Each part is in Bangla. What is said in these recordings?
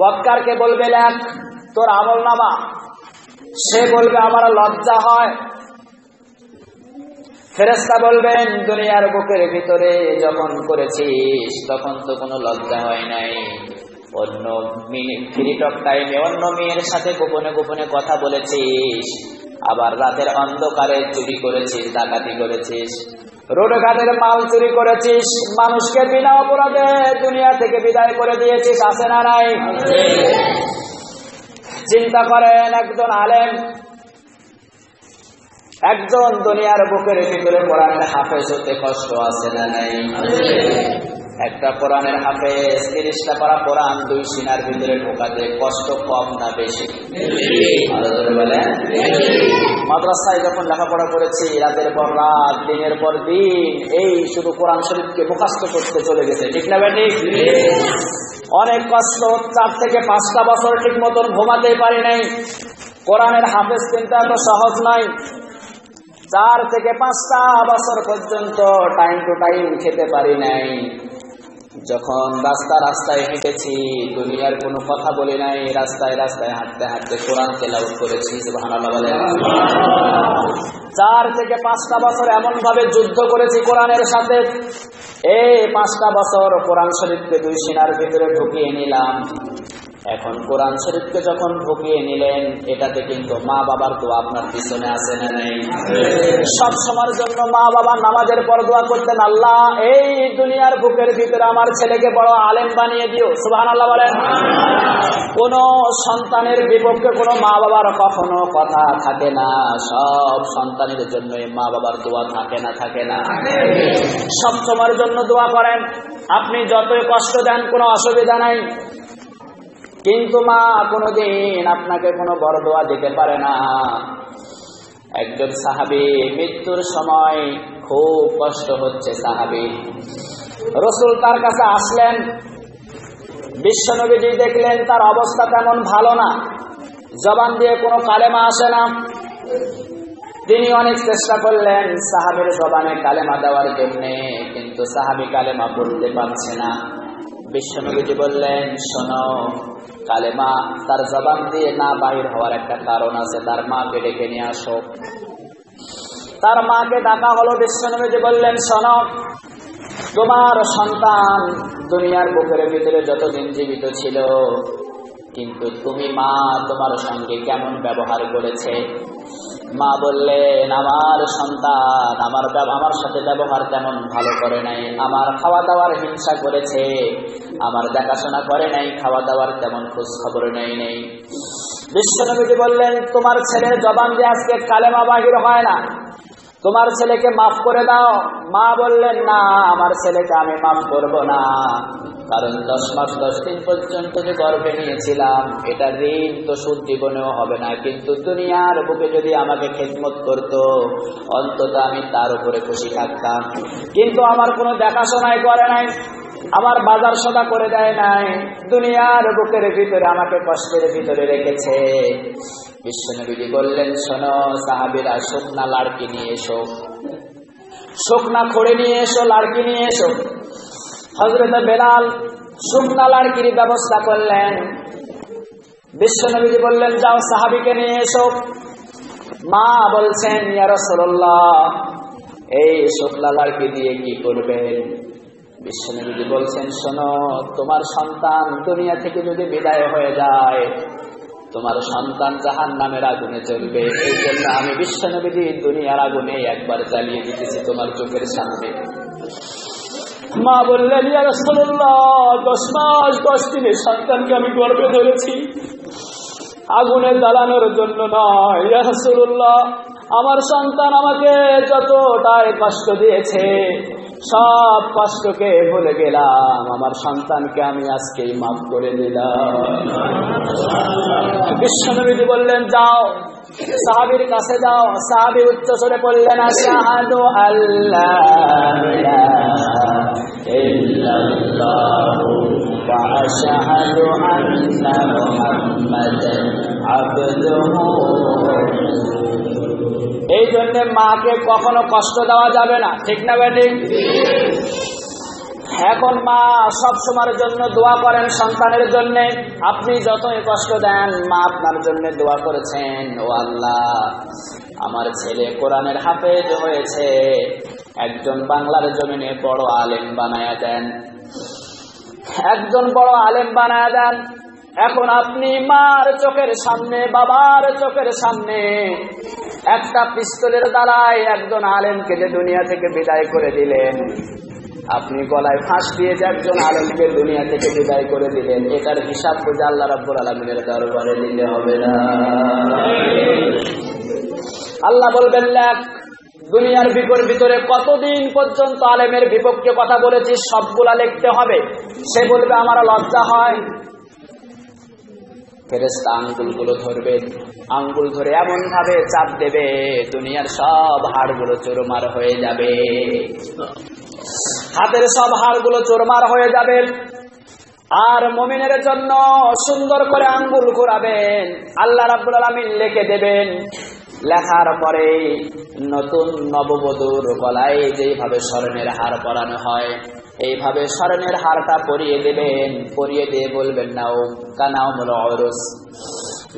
বদকারকে বলবে লেখ তোর আমল নামা, সে বলবে আমার লজ্জা হয়। ফেরেশতা বলবেন দুনিয়ার বুকের ভিতরে যখন করেছিস তখন তো কোনো লজ্জা হয় নাই, অন্য ফ্রি টক টাইমে অন্য মেয়ের সাথে গোপনে গোপনে কথা বলেছিস, আবার রাতের অন্ধকারে চুরি করেছিস, ডাকাতি করেছিস, রোডঘাটের মাল চুরি করেছিস, মানুষকে বিনা অপরাধে দুনিয়া থেকে বিদায় করে দিয়েছিস, আছে না নাই? চিন্তা করেন, একজন আলেম, একজন দুনিয়ার বুকের ভিতরে কোরআনের হাফেজ হতে কষ্ট আছে না নাই? একটা কোরআনের হাফেজ 30টা পারা কোরআন 2 সিনার ভিতরে ঢোকাতে কষ্ট কম না বেশি? মাদ্রাসায় যখন লেখাপড়া করেছি, রাতের পর রাত, দিনের পর দিন এই শুধু কোরআন শরীফকে মুখস্থ করতে চলে গেছে, ঠিক না বেটি? অনেক কষ্ট, 4 থেকে 5টা বছর ঠিক মতন ঘুমাতেই পারি নাই। কোরআনের হাফেজ কিন্তু এত সহজ নয়। 4 থেকে 5টা বছর পর্যন্ত টাইম টু টাইম খেতে পারি নাই। যখন রাস্তায় হেঁটেছি, দুনিয়ার কোনো কথা বলি নাই, রাস্তায় হাঁটতে হাঁটতে কোরআন তেলাওয়াত করেছি, সুবহানাল্লাহ বলেন। 4 থেকে 5টা বছর এমন ভাবে যুদ্ধ করেছি কোরআনের সাথে। এই 5টা বছর কোরআন শরীফকে 2 সিনার ভিতরে ঢুকিয়ে নিলাম। এখন কোরআন শরীফকে যখন ঢুকিয়ে নিলেন, এটাতে কিন্তু মা বাবার দোয়া আপনার পিছনে আছে না নেই? সব সময়ের জন্য মা বাবা নামাজের পর দোয়া করতেন, আল্লাহ এই দুনিয়ার বুকের ভিতরে আমার ছেলেকে বড় আলেম বানিয়ে দিও, সুবহানাল্লাহ বলেন। কোন সন্তানের বিপক্ষে কোনো মা বাবার কখনো কথা থাকে না, সব সন্তানের জন্য মা বাবার দোয়া থাকে না? সব সময়ের জন্য দোয়া করেন। আপনি যতই কষ্ট দেন কোনো অসুবিধা নাই, কিন্তু মা কোনোদিন আপনাকে কোনো বড় দোয়া দিতে পারে না। একজন সাহাবী মৃত্যুর সময় খুব কষ্ট হচ্ছে, সাহাবী রাসূল তার কাছে আসলেন। বিশ্বনবীজি দেখলেন তার অবস্থা তেমন ভালো না, জবান দিয়ে কোনো কালেমা আসে না। তিনি অনেক চেষ্টা করলেন সাহাবীর জবানে কালেমা দেওয়ার জন্য, কিন্তু সাহাবী কালেমা বলতে পারছে না। বিশ্বনবীজি বললেন, শোনো, কালেমা তার জবান দিয়ে না বাহির হওয়ার একটা কারণ আছে, তার মাকে ডেকে নিয়ে আসো। তার মাকে ডাকা হলো। বিশ্বনবীজি বললেন, শোনো, তোমার সন্তান দুনিয়ার বুকের ভিতরে যতদিন জীবিত ছিল, কিন্তু তুমি মা তোমার সঙ্গে কেমন ব্যবহার করেছে? মা বললেন, আমার সন্তান আমার সাথে ব্যবহার তেমন ভালো করে নাই, আমার খাওয়া দাওয়ার হিংসা করেছে, আমার দেখাশোনা করে নাই, খাওয়া দাওয়ার তেমন খোঁজ খবর নেই। বিশ্বনবীজি বললেন, তোমার ছেলের জবান দিয়ে আজকে কালেমা বাহির হয় না, তোমার ছেলেকে মাফ করে দাও। মা বললেন, না, আমার ছেলেকে আমি মাফ করব না, কারণ 10 মাস 10 দিন পর্যন্ত যে গর্ভে নিয়েছিলাম, এটা ঋণ তো সুদ জীবনেও হবে না, কিন্তু দুনিয়ার বুকে যদি আমাকে খেদমত করত, অন্তত আমি তার উপরে খুশি থাকতাম। কিন্তু আমার কোনো দেখাশোনাই করে নাই, আমার বাজার সদা করে দেয় নাই, দুনিয়ার বুকের ভিতরে আমাকে কষ্টের ভিতরে রেখেছে। বিশ্বনবীজি বললেন, শোনো সাহাবীরা, শুকনা লাড়কি নিয়ে এসো, শুকনা খড়ি নিয়ে এসো, লাড়কি নিয়ে এসো। হযরত বেলাল শুকনা লাড়কির ব্যবস্থা করলেন। বিশ্বনবীজি বললেন, যাও সাহাবীকে নিয়ে এসো। মা বলছেন, ইয়া রাসূলুল্লাহ, এই শুকনা লাড়কি দিয়ে কি করবেন? বিশ্বনবীজি বলছেন, শোনো, তোমার সন্তান দুনিয়া থেকে যদি বিদায় হয়ে যায়, তোমার সন্তান জাহান্নামের আগুনে জ্বলবে, এই জন্য আমি বিশ্বনবীজি দুনিয়ার আগুনে একবার জ্বালিয়ে দিতেছি তোমার চোখের সামনে। মা বললেন, ইয়া রাসূলুল্লাহ, 10 মাস 10 দিনের সন্তানকে আমি গর্ভে ধরেছি, আগুনে জ্বালানোর জন্য নয়। ইয়া রাসূলুল্লাহ, আমার সন্তান আমাকে যতটাই কষ্ট দিয়েছে, সব কষ্টকে ভুলে গেলাম, আমার সন্তানকে আমি আজকেই মাফ করে দিলাম। বিশ্বনবীজি বললেন, যাও সাহাবীর কাছে যাও। সাহাবী উচ্চ স্বরে বললেন, আশহাদু আল্লা ইলাহা ইল্লাল্লাহু ওয়া আশহাদু আন্না মুহাম্মাদান আবদুহু। এই জন্য মাকে কখনো কষ্ট দেওয়া যাবে না, ঠিক না বেটি? এখন মা সব সময়ের জন্য দোয়া করেন সন্তানের জন্য। আপনি যতই কষ্ট দেন, মা আপনার জন্য দোয়া করেছেন, ও আল্লাহ আমার ছেলে কোরআনের হাফেজ হয়েছে, একজন বাংলার জমিনে বড় আলেম বানায়া দেন, একজন বড় আলেম বানায়া দেন। এখন আপনি মার চোখের সামনে, বাবার চোখের সামনে একটা পিস্তলের দ্বারায় একজন আলেমকে যে দুনিয়া থেকে বিদায় করে দিলেন, আপনি গলায় ফাঁস দিয়ে যে একজন আলেমকে দুনিয়া থেকে বিদায় করে দিলেন, এটার হিসাব বুঝে আল্লাহ রাব্বুল আলামিনের দরবারে দিতে হবে না? আল্লাহ বলবেন, লেখ দুনিয়ার ভিতরে কতদিন পর্যন্ত আলেমের বিপক্ষে কথা বলেছিস, সবগুলা লিখতে হবে। সে বলবে আমার লজ্জা হয়। ফেরেশতা আঙ্গুলগুলো ধরবে, আঙ্গুল ধরে এমন ভাবে চাপ দেবে দুনিয়ার সব হাড়গুলো চুরমার হয়ে যাবে, হাতের সব হাড়গুলো চুরমার হয়ে যাবে। আর মুমিনের জন্য সুন্দর করে আঙ্গুল ঘোরাবেন, আল্লাহ রাব্বুল আলামিন লিখে দেবেন। লেখার পরে নতুন নববধূর গলায় যেভাবে স্বর্ণের হার পরানো হয়, এইভাবে স্বর্ণের হারটা পরিয়ে দেবেন। পরিয়ে দিয়ে বলবেন, নাও কানাউমুল উরুস,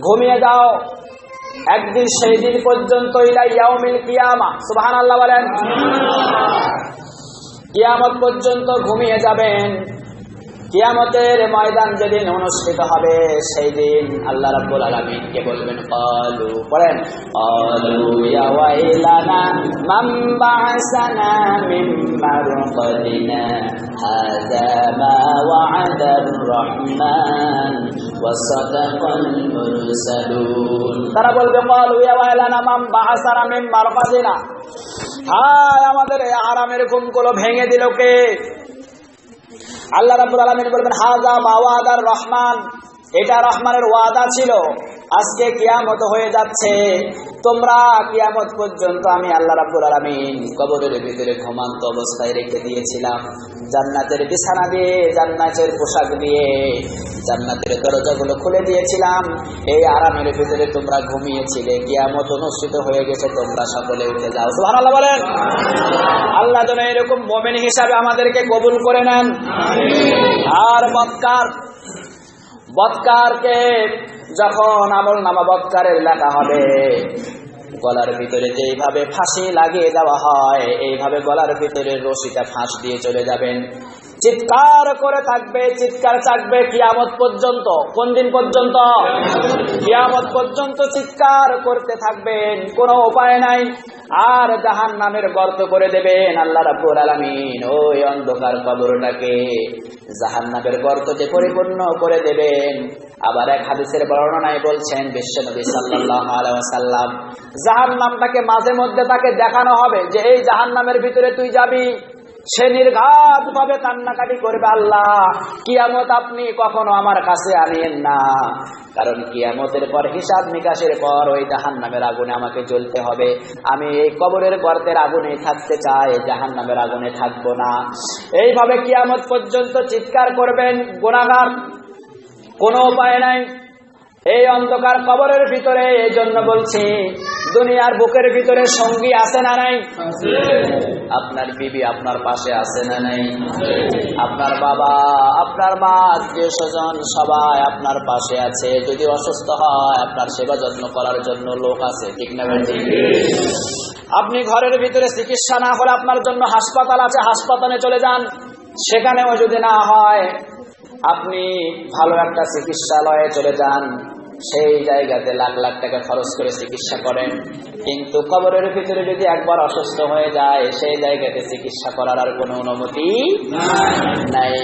ঘুমিয়ে যাও একদিন, সেই দিন পর্যন্ত ইলা ইয়াউমিল কিয়ামা, সুবহানাল্লাহ বলেন। কিয়ামত পর্যন্ত ঘুমিয়ে যাবেন। কিয়ামতের ময়দান যেদিন অনুষ্ঠিত হবে, সেই দিন আল্লাহ রাব্বুল আলামিনকে বলবেন, ক্বালু, পড়েন, ক্বালু ইয়া ওয়াইলানা মান বা'সানা মিন মারকাদিনা হাযা মা ওয়া'দার রাহমান ওয়া সাদাকাল মুরসালুন। তারা বলবে, ক্বালু ইয়া ওয়াইলানা মান বা'সানা মিন মারকাদিনা, হায় আমাদের এই আরামের ঘুমগুলো ভেঙে দিল কে? আল্লাহ রাব্বুল আলামিন বলবেন, হাযা মা ওয়াদার রহমান, এটা রহমানের ওয়াদা ছিল, আজকে কিয়ামত হয়ে যাচ্ছে। তোমরা কিয়ামত পর্যন্ত আমি আল্লাহ রাব্বুল আলামিন কবরের ভিতরে ঘুমান্ত অবস্থায় রেখে দিয়েছিলাম, জান্নাতের বিছানা দিয়ে, জান্নাতের পোশাক দিয়ে, জান্নাতের দরজাগুলো খুলে দিয়েছিলাম। এই আরামের ভিতরে তোমরা ঘুমিয়েছিলে, কিয়ামত অনুষ্ঠিত হয়ে গেছে, তোমরা সকলে উঠে যাও। সুবহানাল্লাহ বলেন। আল্লাহ যেন এরকম মুমিন হিসাবে আমাদেরকে কবুল করে নেন। আর বদকারকে যখন আমলনামা বদকারের লেখা হবে, গলার ভিতরে যেইভাবে ফাঁসি লাগিয়ে দেওয়া হয়, এইভাবে গলার ভিতরে রশিটা ফাঁস দিয়ে চলে যাবেন। চিৎকার করে থাকবে, চিৎকার থাকবে কিয়ামত পর্যন্ত। কোন দিন পর্যন্ত? কিয়ামত পর্যন্ত চিৎকার করতে থাকবেন, কোনো উপায় নাই। আর জাহান্নামের গর্ত করে দেবেন আল্লাহ রাব্বুল আলামিন, ওই অন্ধকার কবরটাকে জাহান্নামের গর্ততে পরিপূর্ণ করে দেবেন। আবার এক হাদিসের বর্ণনায় বলছেন বিশ্বনবী সাল্লাল্লাহু আলাইহি ওয়াসাল্লাম, জাহান্নামটাকে মাঝে মধ্যে তাকে দেখানো হবে যে এই জাহান্নামের ভিতরে তুই যাবি। সে নির্ঘাত ভাবে কান্নাকাটি করবে, আল্লাহ কিয়ামত আপনি কখনো আমার কাছে আনিয়েন না, কারণ কিয়ামতের পর হিসাব নিকাশের পর ওই জাহান্নামের আগুনে আমাকে জ্বলতে হবে। আমি এই কবরের গর্তের আগুনে থাকতে চাই, জাহান্নামের আগুনে থাকবো না। এইভাবে কিয়ামত পর্যন্ত চিৎকার করবেন গুনাহগার, কোনো উপায় নাই। এই অন্ধকার কবরের ভিতরে, এই জন্য বলছি দুনিয়ার বুকের ভিতরে সঙ্গী আছে না নাই? আপনার বিবি আপনার পাশে আছে না নাই? আপনার বাবা, আপনার মা, আত্মীয় স্বজন সবাই আপনার পাশে আছে। যদি অসুস্থ হয় আপনার সেবা যত্ন করার জন্য লোক আছে, ঠিক না ভাই? আপনি ঘরের ভিতরে চিকিৎসা না হলে আপনার জন্য হাসপাতাল আছে, হাসপাতালে চলে যান। সেখানেও যদি না হয় আপনি ভালো একটা চিকিৎসালয়ে চলে যান, সেই জায়গাতে লাখ লাখ টাকা খরচ করে চিকিৎসা করেন। কিন্তু কবরের ভিতরে যদি একবার অসুস্থ হয়ে যায়, সেই জায়গাতে চিকিৎসা করার আর কোনো অনুমতি নাই।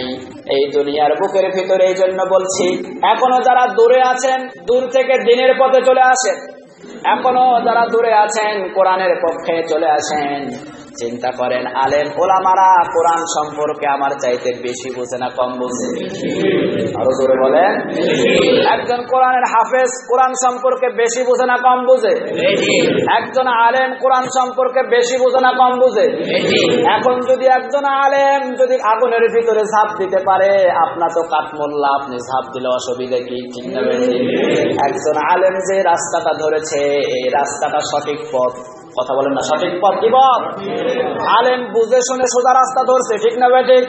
এই দুনিয়ার বুকের ভিতরে, এই জন্য বলছি এখনো যারা দূরে আছেন, দূর থেকে দিনের পথে চলে আসেন। এখনো যারা দূরে আছেন, কোরআনের পক্ষে চলে আসেন। চিন্তা করেন, আলেম ওলামারা কোরআন সম্পর্কে আমার চাইতে বেশি বোঝে না কম বোঝে? আরো জোরে বলেন। একজন কোরআনের হাফেজ কোরআন সম্পর্কে বেশি বোঝে না কম বোঝে? একজন আলেম কোরআন সম্পর্কে বেশি বোঝে না কম বোঝে? এখন যদি একজন আলেম যদি আগুনের ভিতরে ঝাঁপ দিতে পারে, আপনার তো কাঠমোল্লা, আপনি ঝাঁপ দিলে অসুবিধা কি? ঠিক না? একজন আলেম যে রাস্তাটা ধরেছে, এই রাস্তাটা সঠিক পথ, কথা বলেন না, সঠিক পথ কি পথ? আলেম বুঝে শুনে সোজা রাস্তা ধরছে, ঠিক না বেঠিক?